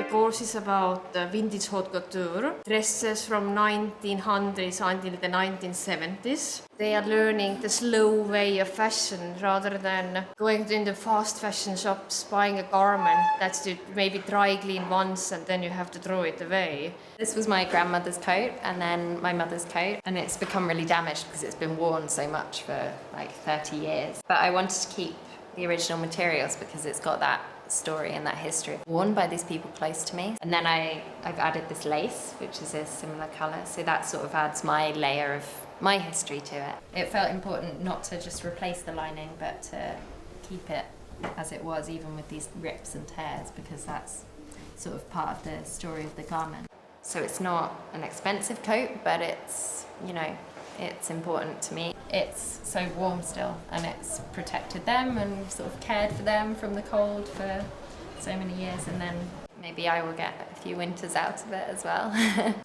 course is about vintage haute couture, dresses from 1900s until the 1970s. They are learning the slow way of fashion rather than going to the fast fashion shops, buying a garment that's to maybe dry clean once and then you have to throw it away. This was my grandmother's coat and then my mother's coat, and it's become really damaged because it's been worn so much for like 30 years. But I wanted to keep the original materials because it's got that story and that history worn by these people close to me. And then I've added this lace, which is a similar colour, so that sort of adds my layer of my history to it. It felt important not to just replace the lining, but to keep it as it was, even with these rips and tears, because that's sort of part of the story of the garment. So it's not an expensive coat, but it's, you know, it's important to me. It's so warm still, and it's protected them and sort of cared for them from the cold for so many years, and then maybe I will get a few winters out of it as well.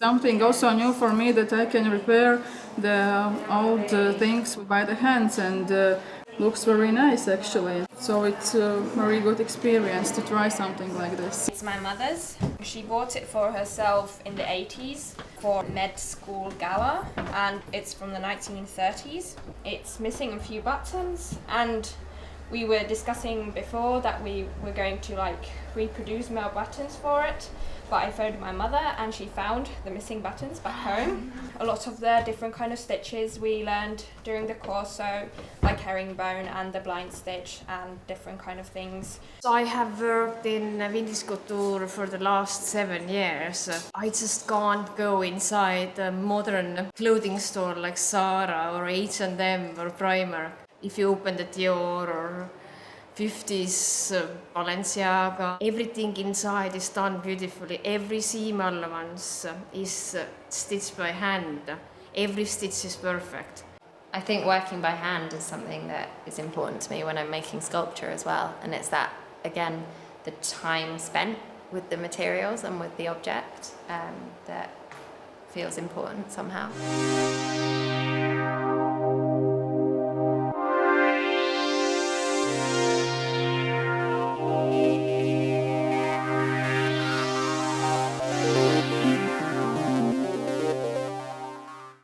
Something also new for me that I can repair the old things by the hands, and looks very nice actually. So it's a very good experience to try something like this. It's my mother's. She bought it for herself in the 80s for med school gala, and it's from the 1930s. It's missing a few buttons, and we were discussing before that we were going to reproduce more buttons for it, but I phoned my mother and she found the missing buttons back home. A lot of the different kind of stitches we learned during the course, so like herringbone and the blind stitch and different kind of things. So I have worked in vintage couture for the last 7 years. I just can't go inside a modern clothing store like Zara or H&M or Primark. If you open the Dior or 50s Balenciaga, everything inside is done beautifully. Every seam allowance is stitched by hand. Every stitch is perfect. I think working by hand is something that is important to me when I'm making sculpture as well, and it's that, again, the time spent with the materials and with the object that feels important somehow.